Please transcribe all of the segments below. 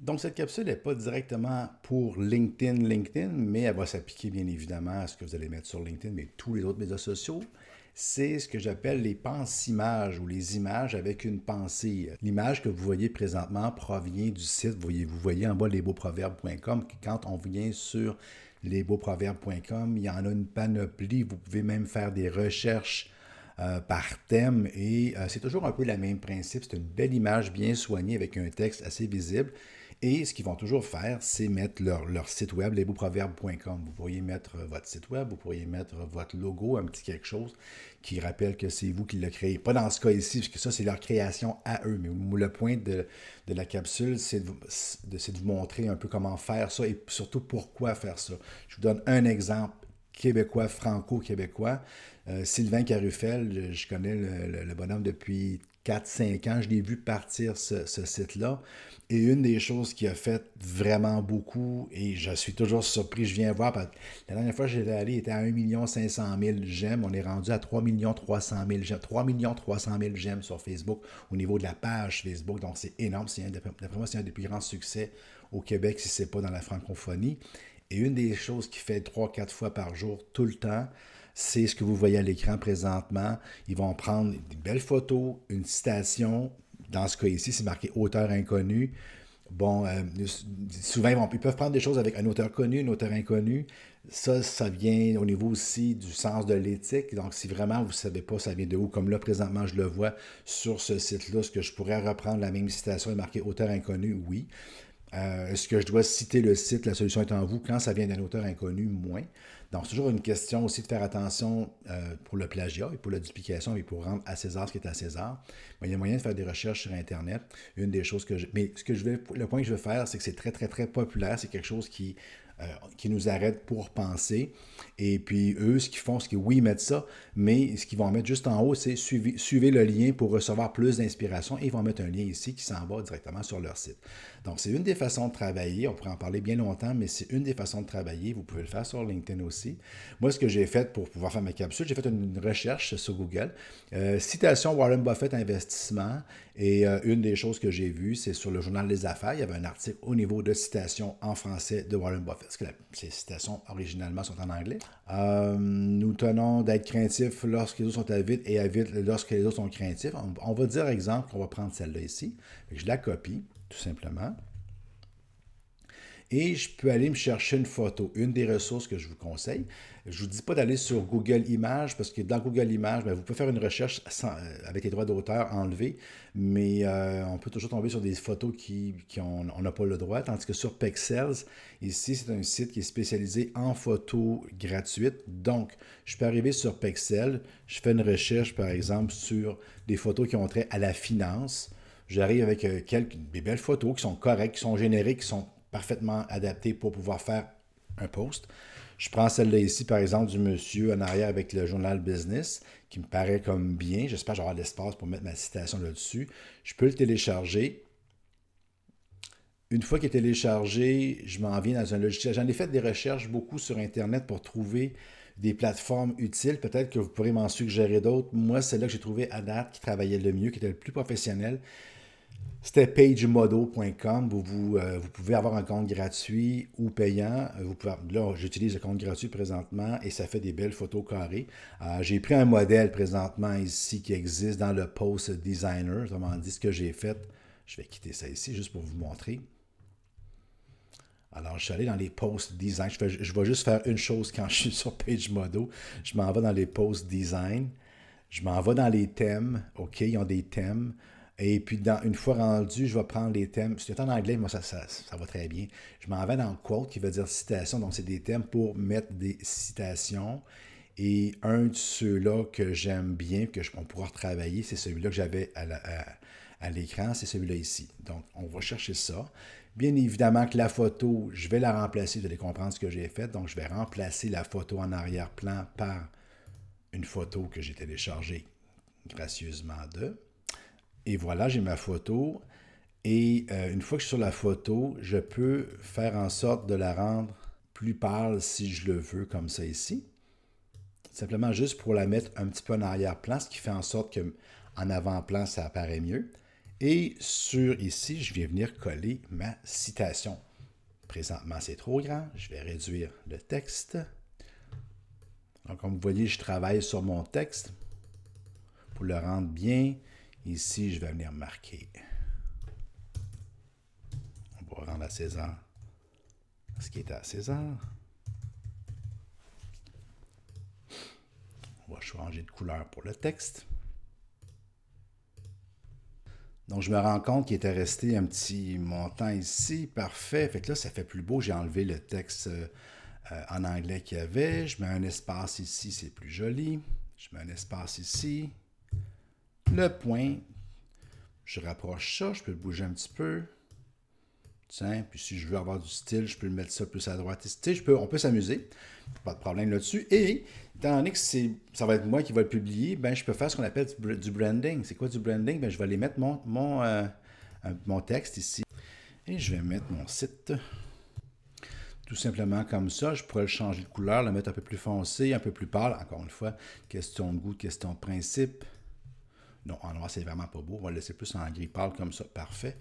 Donc, cette capsule n'est pas directement pour LinkedIn, mais elle va s'appliquer bien évidemment à ce que vous allez mettre sur LinkedIn, mais tous les autres médias sociaux. C'est ce que j'appelle les pense-images ou les images avec une pensée. L'image que vous voyez présentement provient du site, vous voyez en bas lesbeauproverbes.com. Quand on vient sur lesbeauproverbes.com, il y en a une panoplie. Vous pouvez même faire des recherches par thème et c'est toujours un peu le même principe. C'est une belle image bien soignée avec un texte assez visible. Et ce qu'ils vont toujours faire, c'est mettre leur site web, lesbeauproverbes.com. Vous pourriez mettre votre site web, vous pourriez mettre votre logo, un petit quelque chose qui rappelle que c'est vous qui l'avez créé. Pas dans ce cas ici, parce que ça, c'est leur création à eux. Mais le point de la capsule, c'est de vous montrer un peu comment faire ça et surtout pourquoi faire ça. Je vous donne un exemple québécois, franco-québécois. Sylvain Carufel, je connais le bonhomme depuis 4-5 ans. Je l'ai vu partir ce site-là. Et une des choses qui a fait vraiment beaucoup, et je suis toujours surpris, je viens voir, parce que la dernière fois que j'étais allé, il était à 1 500 000 j'aime. On est rendu à 3 300 000 j'aime. 3 300 000 j'aime sur Facebook au niveau de la page Facebook. Donc c'est énorme. D'après moi, c'est un des plus grands succès au Québec, si ce n'est pas dans la francophonie. Et une des choses qui fait 3-4 fois par jour, tout le temps, c'est ce que vous voyez à l'écran présentement. Ils vont prendre des belles photos, une citation. Dans ce cas ici, c'est marqué auteur inconnu. Bon, souvent, ils peuvent prendre des choses avec un auteur connu, un auteur inconnu. Ça vient au niveau aussi du sens de l'éthique. Donc, si vraiment vous ne savez pas ça vient de où, comme là, présentement, je le vois sur ce site-là, est-ce que je pourrais reprendre la même citation et marquer auteur inconnu? Oui. Est-ce que je dois citer le site, la solution est en vous, quand ça vient d'un auteur inconnu, moins. Donc, c'est toujours une question aussi de faire attention pour le plagiat et pour la duplication et pour rendre à César ce qui est à César. Mais il y a moyen de faire des recherches sur Internet. Une des choses que je... Mais le point que je veux faire, c'est que c'est très, très, très populaire. C'est quelque chose qui nous arrête pour penser. Et puis, eux, ce qu'ils font, c'est que oui, ils mettent ça, mais ce qu'ils vont mettre juste en haut, c'est suivez le lien pour recevoir plus d'inspiration. Et ils vont mettre un lien ici qui s'en va directement sur leur site. Donc, c'est une des façons de travailler. On pourrait en parler bien longtemps, mais c'est une des façons de travailler. Vous pouvez le faire sur LinkedIn aussi. Moi, ce que j'ai fait pour pouvoir faire ma capsule, j'ai fait une recherche sur Google. Citation Warren Buffett Investissement. Et une des choses que j'ai vues, c'est sur le journal des affaires. Il y avait un article au niveau de citations en français de Warren Buffett. Parce que ces citations, originalement, sont en anglais. Nous tenons d'être craintifs lorsque les autres sont avides et avides lorsque les autres sont craintifs. On va dire, exemple, qu'on va prendre celle-là ici. Je la copie, tout simplement. Et je peux aller me chercher une photo. Une des ressources que je vous conseille. Je ne vous dis pas d'aller sur Google Images, parce que dans Google Images, vous pouvez faire une recherche avec les droits d'auteur enlevés, mais on peut toujours tomber sur des photos on n'a pas le droit, tandis que sur Pexels, ici, c'est un site qui est spécialisé en photos gratuites. Donc, je peux arriver sur Pexels, je fais une recherche, par exemple, sur des photos qui ont trait à la finance. J'arrive avec des belles photos qui sont correctes, qui sont génériques, qui sont parfaitement adaptées pour pouvoir faire un post. Je prends celle-là ici, par exemple, du monsieur en arrière avec le journal Business, qui me paraît comme bien. J'espère que j'aurai l'espace pour mettre ma citation là-dessus. Je peux le télécharger. Une fois qu'il est téléchargé, je m'en viens dans un logiciel. J'en ai fait des recherches beaucoup sur Internet pour trouver des plateformes utiles. Peut-être que vous pourrez m'en suggérer d'autres. Moi, celle-là que j'ai trouvée à date qui travaillait le mieux, qui était le plus professionnel, c'était pagemodo.com. Vous pouvez avoir un compte gratuit ou payant. Là, j'utilise le compte gratuit présentement et ça fait des belles photos carrées. J'ai pris un modèle présentement ici qui existe dans le Post Designer. Autrement dit, ce que j'ai fait, je vais quitter ça ici juste pour vous montrer. Alors, je suis allé dans les post design. Je vais juste faire une chose quand je suis sur PageModo. Je m'en vais dans les post design. Je m'en vais dans les thèmes. OK, ils ont des thèmes. Et puis, une fois rendu, je vais prendre les thèmes. C'est en anglais, moi, ça va très bien. Je m'en vais dans quote, qui veut dire citation. Donc, c'est des thèmes pour mettre des citations. Et un de ceux-là que j'aime bien, qu'on pourra retravailler, c'est celui-là que j'avais à l'écran. C'est celui-là ici. Donc, on va chercher ça. Bien évidemment que la photo, je vais la remplacer. Vous allez comprendre ce que j'ai fait. Donc, je vais remplacer la photo en arrière-plan par une photo que j'ai téléchargée gracieusement de. Et voilà, j'ai ma photo. Et une fois que je suis sur la photo, je peux faire en sorte de la rendre plus pâle si je le veux, comme ça ici. Simplement juste pour la mettre un petit peu en arrière-plan, ce qui fait en sorte qu'en avant-plan, ça apparaît mieux. Et sur ici, je viens venir coller ma citation. Présentement, c'est trop grand. Je vais réduire le texte. Donc, comme vous voyez, je travaille sur mon texte pour le rendre bien. Ici, je vais venir marquer. On va rendre à César ce qui est à César. On va changer de couleur pour le texte. Donc, je me rends compte qu'il était resté un petit montant ici. Parfait. Fait que là, ça fait plus beau. J'ai enlevé le texte en anglais qu'il y avait. Je mets un espace ici, c'est plus joli. Je mets un espace ici. Le point. Je rapproche ça. Je peux le bouger un petit peu. Tiens, puis si je veux avoir du style, je peux le mettre ça plus à droite. Tu sais, on peut s'amuser. Pas de problème là-dessus. Et étant donné que ça va être moi qui va le publier, ben, je peux faire ce qu'on appelle du branding. C'est quoi du branding? Ben, je vais aller mettre mon texte ici. Et je vais mettre mon site. Tout simplement comme ça. Je pourrais le changer de couleur, le mettre un peu plus foncé, un peu plus pâle. Encore une fois, question de goût, question de principe. Non, en noir, c'est vraiment pas beau. On va le laisser plus en gris pâle comme ça. Parfait.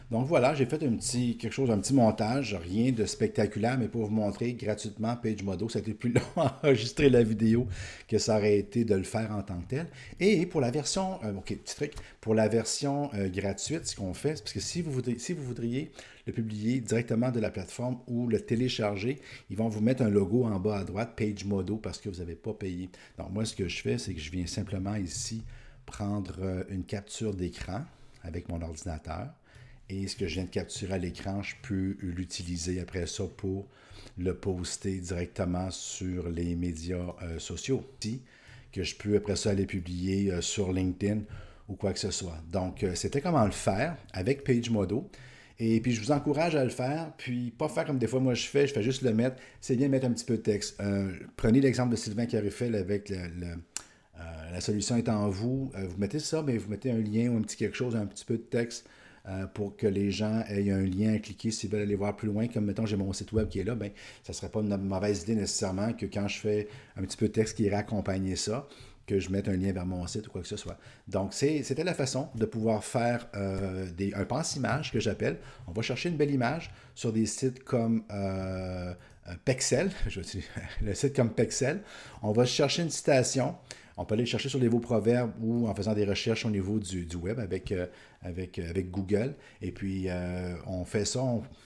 Donc voilà, j'ai fait un petit montage, rien de spectaculaire, mais pour vous montrer gratuitement PageModo, ça a été plus long à enregistrer la vidéo que ça aurait été de le faire en tant que tel. Et pour la version, ok, petit truc, pour la version gratuite, ce qu'on fait, c'est parce que si vous voudriez le publier directement de la plateforme ou le télécharger, ils vont vous mettre un logo en bas à droite, PageModo, parce que vous n'avez pas payé. Donc moi, ce que je fais, c'est que je viens simplement ici prendre une capture d'écran avec mon ordinateur. Et ce que je viens de capturer à l'écran, je peux l'utiliser après ça pour le poster directement sur les médias sociaux. Que je peux après ça aller publier sur LinkedIn ou quoi que ce soit. Donc, c'était comment le faire avec PageModo. Et puis, je vous encourage à le faire, puis pas faire comme des fois moi je fais juste le mettre. C'est bien de mettre un petit peu de texte. Prenez l'exemple de Sylvain Carifel avec la solution est en vous. Vous mettez ça, mais vous mettez un lien ou un petit quelque chose, un petit peu de texte pour que les gens aient un lien à cliquer s'ils veulent aller voir plus loin. Comme, mettons, j'ai mon site web qui est là, bien, ça ne serait pas une mauvaise idée nécessairement que quand je fais un petit peu de texte qui irait accompagner ça, que je mette un lien vers mon site ou quoi que ce soit. Donc, c'était la façon de pouvoir faire un pense-image que j'appelle. On va chercher une belle image sur des sites comme Pexel, le site comme Pexel. On va chercher une citation. On peut aller le chercher sur les veaux proverbes ou en faisant des recherches au niveau du web avec Google. Et puis, on fait ça,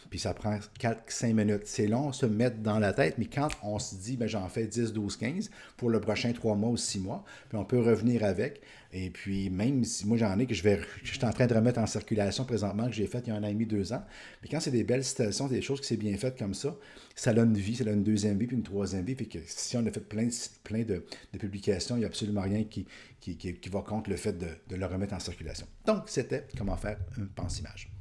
puis ça prend 4-5 minutes. C'est long à se mettre dans la tête, mais quand on se dit, ben, j'en fais 10, 12, 15 pour le prochain 3 mois ou 6 mois, puis on peut revenir avec. Et puis, même si moi, j'en ai que je suis en train de remettre en circulation présentement, que j'ai fait il y a 1 an et demi, 2 ans. Mais quand c'est des belles citations, des choses qui c'est bien faites comme ça a une vie, ça a une deuxième vie, puis une troisième vie. Puis que si on a fait plein de publications, il n'y a absolument rien qui va contre le fait de le remettre en circulation. Donc, c'était comment faire un pense-image.